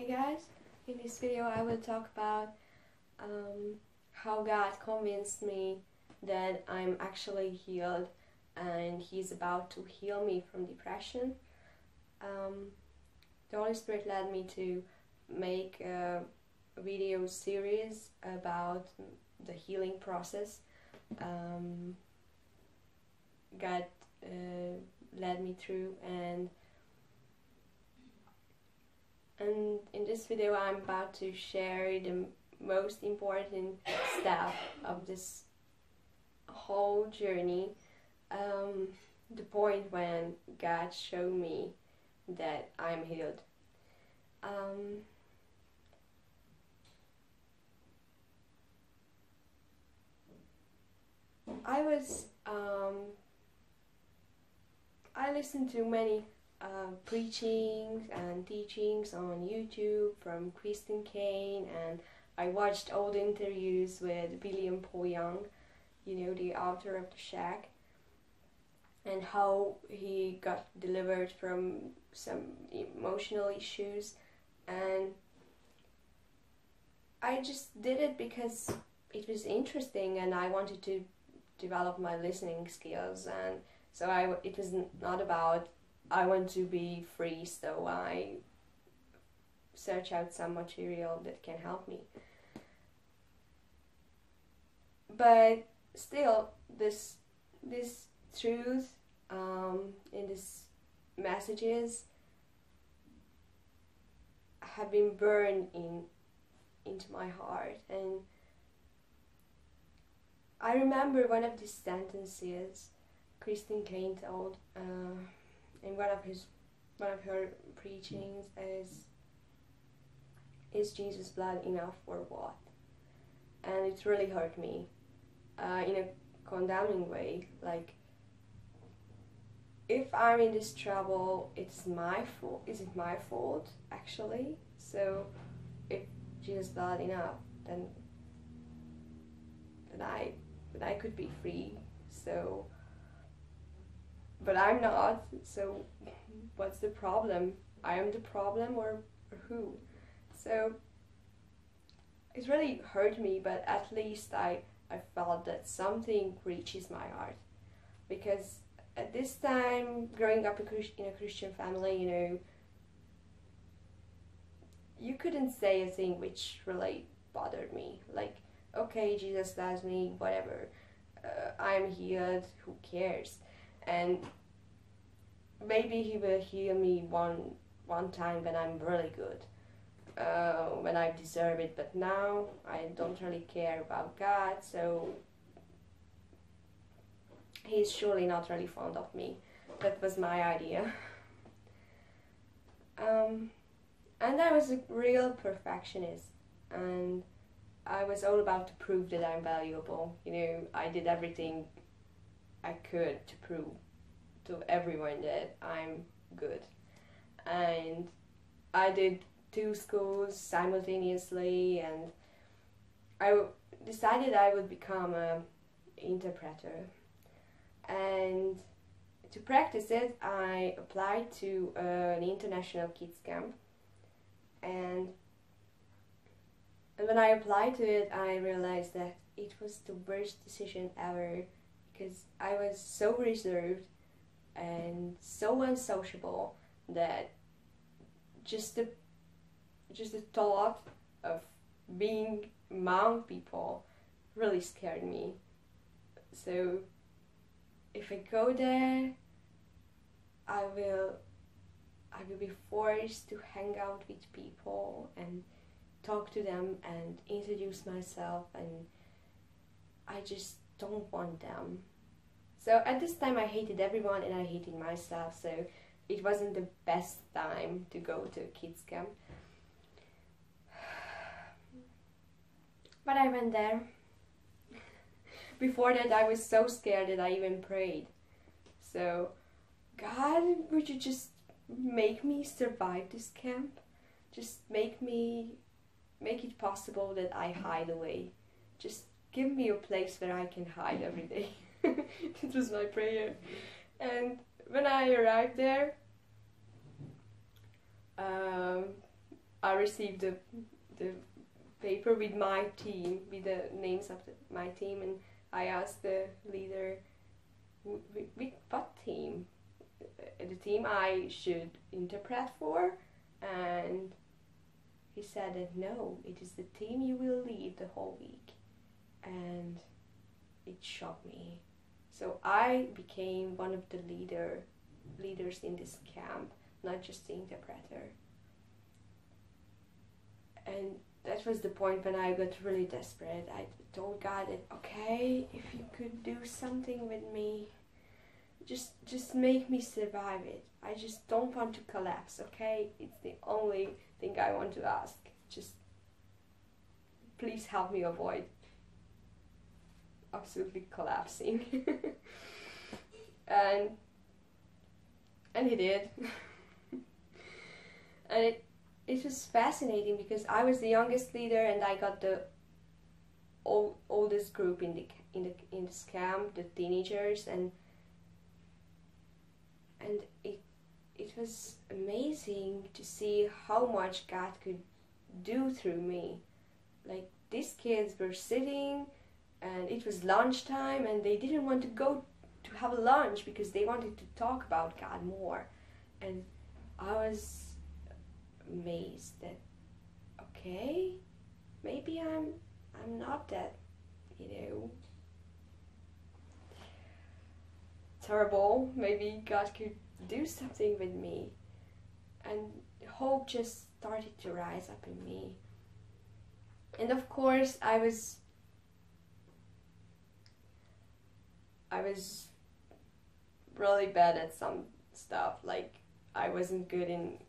Hey guys, in this video I will talk about how God convinced me that I'm actually healed and He's about to heal me from depression. The Holy Spirit led me to make a video series about the healing process. God led me through, and in this video I'm about to share the most important step of this whole journey, the point when God showed me that I'm healed. I listened to many preachings and teachings on YouTube from Kristen Kane, and I watched all the interviews with William Paul Young, you know, the author of The Shack, and how he got delivered from some emotional issues. And I just did it because it was interesting and I wanted to develop my listening skills, and so it was not about I want to be free, so I search out some material that can help me. But still, this truth in these messages have been burned into my heart. And I remember one of these sentences Kristen Kane told in one of her preachings is Jesus' blood enough for what? And it really hurt me in a condemning way. Like, if I'm in this trouble, it's my fault. Is it my fault actually? So if Jesus' blood enough, then I could be free. So, but I'm not. So what's the problem? I am the problem, or who? So it really hurt me, but at least I felt that something reaches my heart. Because at this time, growing up in a Christian family, you know, you couldn't say a thing which really bothered me. Like, okay, Jesus loves me, whatever. I'm healed, who cares? And maybe He will heal me one time when I'm really good, when I deserve it. But now I don't really care about God, so He's surely not really fond of me. That was my idea. And I was a real perfectionist, and I was all about to prove that I'm valuable. You know, I did everything I could to prove to everyone that I'm good. And I did 2 schools simultaneously, and I decided I would become an interpreter. And to practice it, I applied to an international kids camp. And when I applied to it, I realized that it was the worst decision ever, because I was so reserved and so unsociable that just the thought of being among people really scared me. So if I go there, I will be forced to hang out with people and talk to them and introduce myself, and I just don't want them. So at this time I hated everyone and I hated myself, so it wasn't the best time to go to a kids camp. But I went there. Before that I was so scared that I even prayed. So, God, would you just make me survive this camp? Just make it possible that I hide away. Just give me a place where I can hide every day. That was my prayer. And when I arrived there, I I received the paper with my team, with the names of my team, and I asked the leader, with what team? The team I should interpret for? And he said that no, it is the team you will lead the whole week. And it shocked me. So I became one of the leaders in this camp, not just the interpreter. And that was the point when I got really desperate. I told God that, okay, if you could do something with me, just make me survive it. I just don't want to collapse, okay? It's the only thing I want to ask. Just please help me avoid absolutely collapsing. and he did. And it was fascinating because I was the youngest leader and I got the oldest group in this camp, the teenagers, and it was amazing to see how much God could do through me. Like, these kids were sitting and it was lunchtime and they didn't want to go to have lunch because they wanted to talk about God more. And I was amazed that, okay, maybe I'm not that, terrible. Maybe God could do something with me. And hope just started to rise up in me. And of course I was really bad at some stuff. Like, I wasn't good in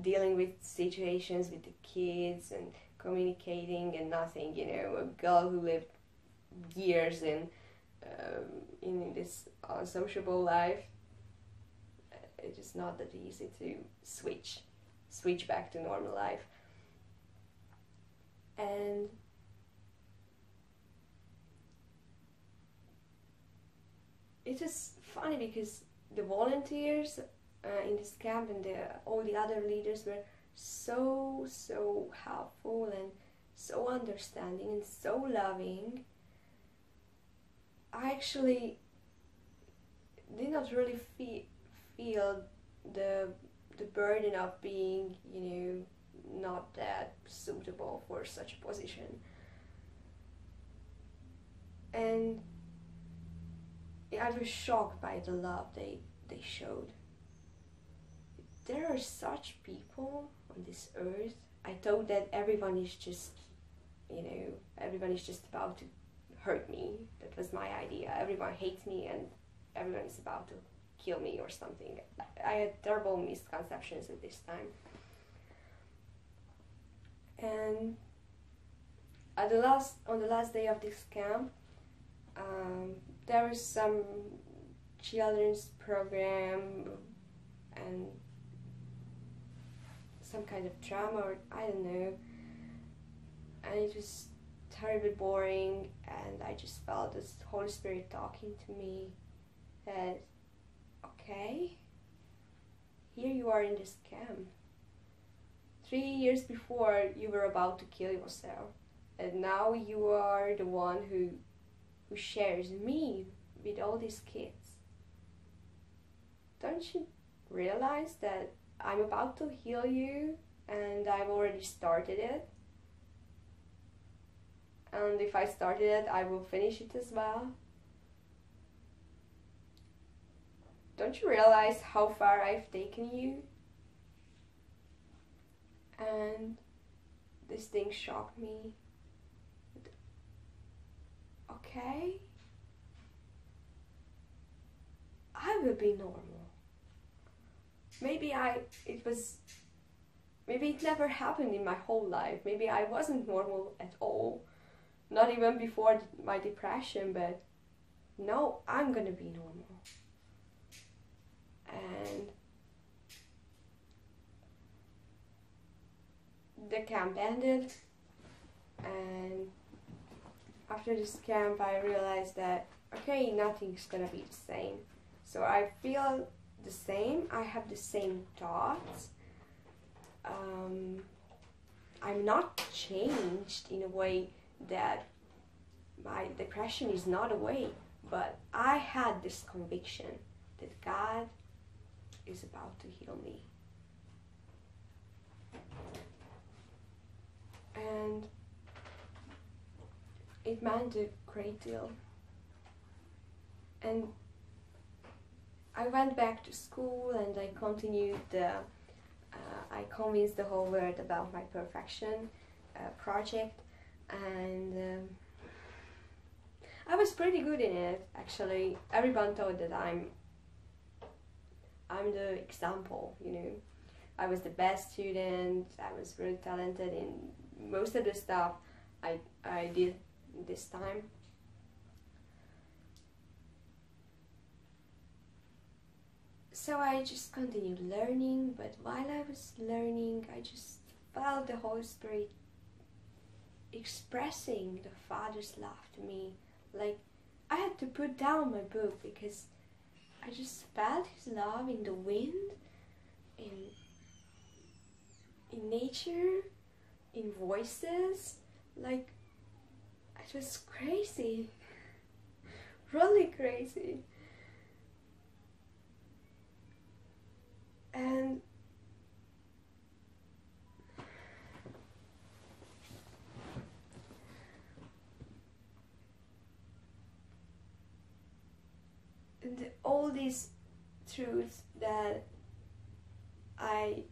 dealing with situations with the kids and communicating and nothing. A girl who lived years in this unsociable life, it is not that easy to switch back to normal life. And it was funny because the volunteers in this camp and all the other leaders were so helpful and so understanding and so loving. I actually did not really feel the burden of being, not that suitable for such a position. And I was shocked by the love they showed. There are such people on this earth. I thought that everyone is just about to hurt me. That was my idea. Everyone hates me and everyone is about to kill me or something. I had terrible misconceptions at this time. And on the last day of this camp, there was some children's program and some kind of drama, or I don't know, and it was terribly boring, and I just felt this Holy Spirit talking to me that, okay, here you are in this camp. 3 years before you were about to kill yourself, and now you are the one who shares me with all these kids. Don't you realize that I'm about to heal you and I've already started it? And if I started it, I will finish it as well. Don't you realize how far I've taken you? And this thing shocked me. Okay, I will be normal. Maybe it never happened in my whole life. Maybe I wasn't normal at all. Not even before my depression, but no, I'm gonna be normal. And the camp ended, and after this camp I realized that, okay, nothing's gonna be the same. So I feel the same, I have the same thoughts, I'm not changed in a way that my depression is not away, but I had this conviction that God is about to heal me. And it meant a great deal. And I went back to school and I continued I convinced the whole world about my perfection project, and I was pretty good in it, actually. Everyone thought that I'm the example, you know. I was the best student, I was really talented in most of the stuff I did this time. So I just continued learning, but while I was learning, I just felt the Holy Spirit expressing the Father's love to me. Like, I had to put down my book because I just felt His love in the wind, in nature, in voices. Like, it was crazy, really crazy. And all these truths that I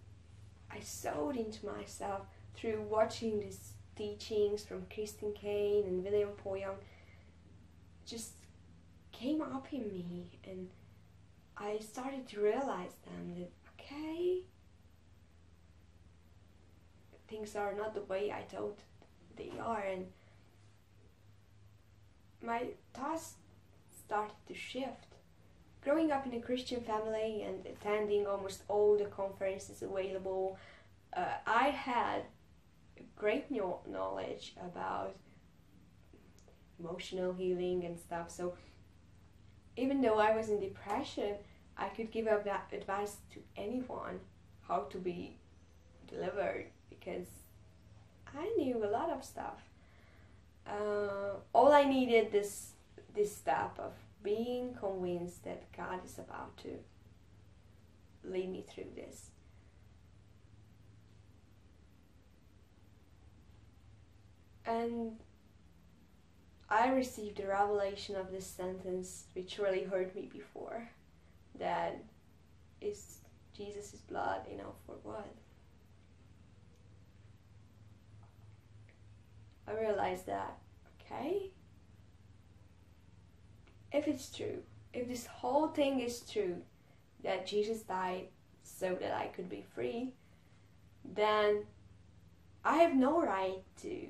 sowed into myself through watching these teachings from Kristen Kane and William Poyoung just came up in me, and I started to realize then that, okay, things are not the way I thought they are, and my thoughts started to shift. Growing up in a Christian family and attending almost all the conferences available, I had great knowledge about emotional healing and stuff. So even though I was in depression, I could give advice to anyone how to be delivered, because I knew a lot of stuff. All I needed this step of being convinced that God is about to lead me through this. And I received a revelation of this sentence which really hurt me before, that is Jesus' blood enough for what? I realized that, okay, if it's true, if this whole thing is true, that Jesus died so that I could be free, then I have no right to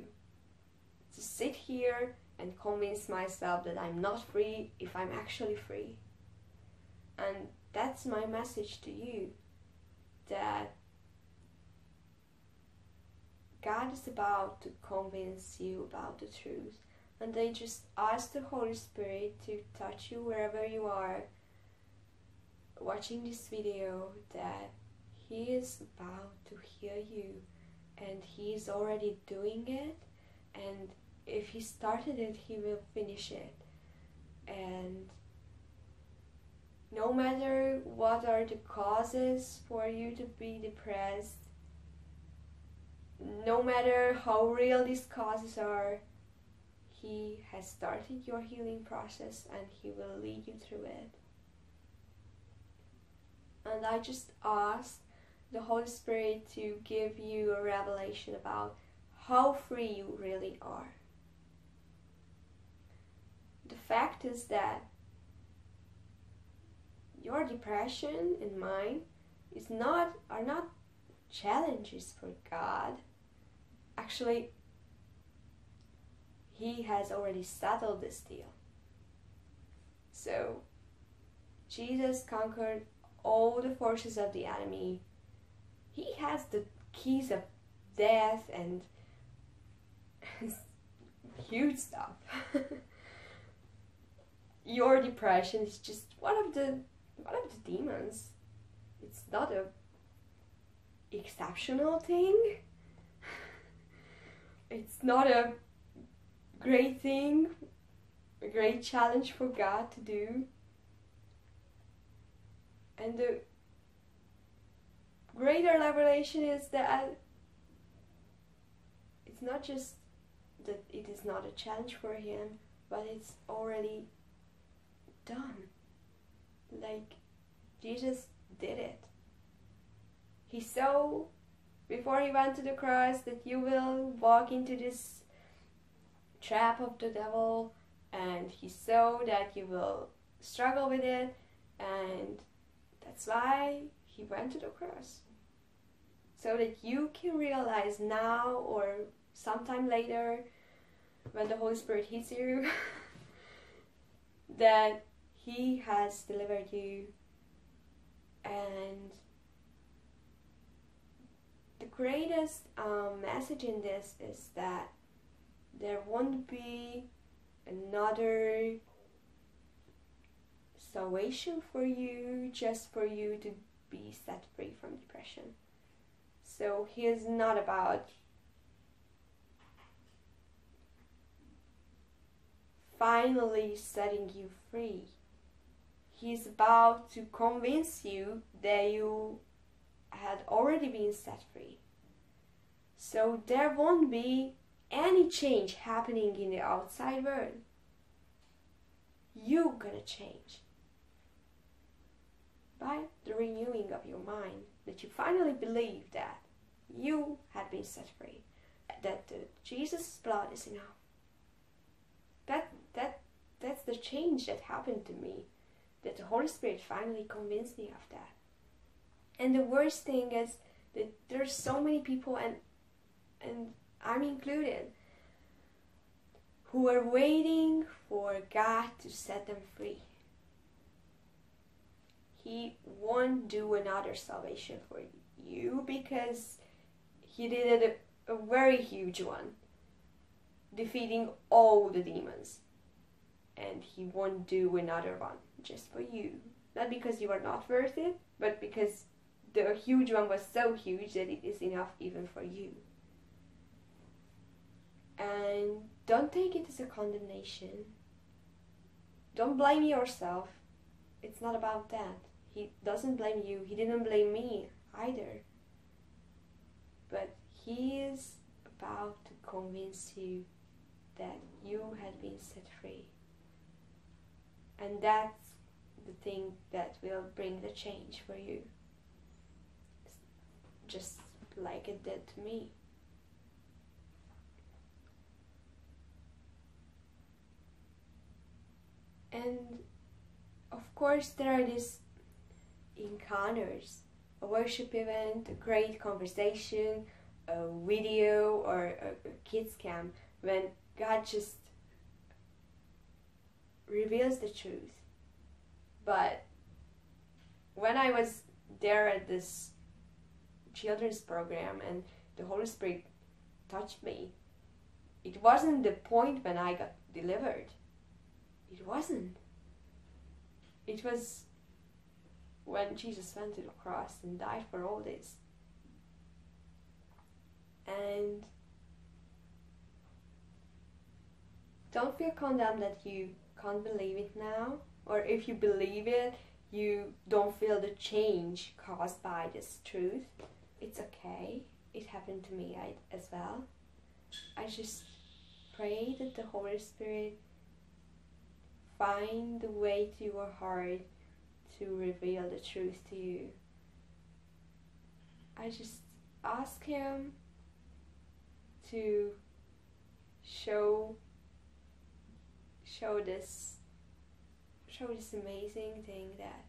sit here and convince myself that I'm not free if I'm actually free. And that's my message to you, that God is about to convince you about the truth. And I just ask the Holy Spirit to touch you wherever you are watching this video, that He is about to heal you, and He is already doing it, and if He started it, He will finish it. And no matter what are the causes for you to be depressed, no matter how real these causes are, He has started your healing process and He will lead you through it. And I just ask the Holy Spirit to give you a revelation about how free you really are. The fact is that your depression and mine are not challenges for God. Actually, He has already settled this deal. So, Jesus conquered all the forces of the enemy. He has the keys of death and huge stuff. Your depression is just one of the demons. It's not exceptional thing. It's not a great thing, a great challenge for God to do. And the greater revelation is that it's not just that it is not a challenge for Him, but it's already done. Like, Jesus did it. He saw, before He went to the cross, that you will walk into this trap of the devil, and He saw that you will struggle with it, and that's why He went to the cross. So that you can realize now or sometime later, when the Holy Spirit hits you, that He has delivered you. And the greatest message in this is that there won't be another salvation for you just for you to be set free from depression. So He is not about finally setting you free. He's about to convince you that you had already been set free. So there won't be any change happening in the outside world. You're gonna change by the renewing of your mind, that you finally believe that you had been set free, that Jesus' blood is enough. That's the change that happened to me, that the Holy Spirit finally convinced me of that. And the worst thing is that there's so many people, and I'm included, who are waiting for God to set them free. He won't do another salvation for you because He did a very huge one, defeating all the demons. And He won't do another one just for you. Not because you are not worth it, but because the huge one was so huge that it is enough even for you. And don't take it as a condemnation. Don't blame yourself. It's not about that. He doesn't blame you. He didn't blame me either. But He is about to convince you that you had been set free. And that's the thing that will bring the change for you. Just like it did to me. And of course there are these encounters, a worship event, a great conversation, a video, or a kids camp, when God just reveals the truth. But when I was there at this children's program and the Holy Spirit touched me, it wasn't the point when I got delivered. It wasn't. It was when Jesus went to the cross and died for all this. And don't feel condemned that you can't believe it now, or if you believe it, you don't feel the change caused by this truth. It's okay. It happened to me as well. I just pray that the Holy Spirit find the way to your heart to reveal the truth to you. I just ask Him to show this amazing thing, that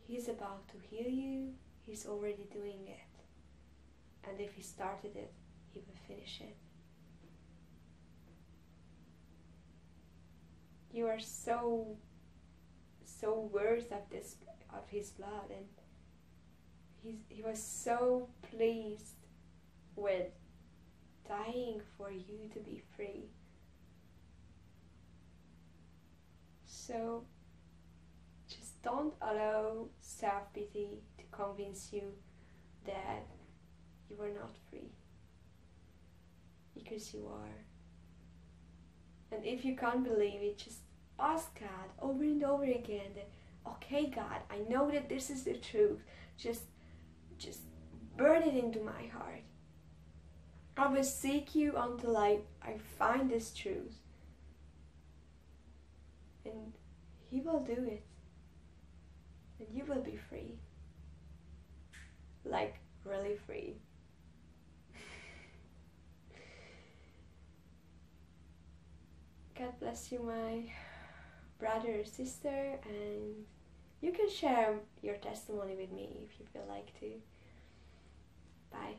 He's about to heal you. He's already doing it, and if He started it, He will finish it. You are so worth of His blood, and He was so pleased with dying for you to be free. So just don't allow self-pity to convince you that you are not free, because you are. And if you can't believe it, just ask God over and over again that, okay God, I know that this is the truth, just burn it into my heart. I will seek you until I find this truth. And He will do it. And you will be free. Like, really free. God bless you, my brother or sister, and you can share your testimony with me if you feel like to. Bye.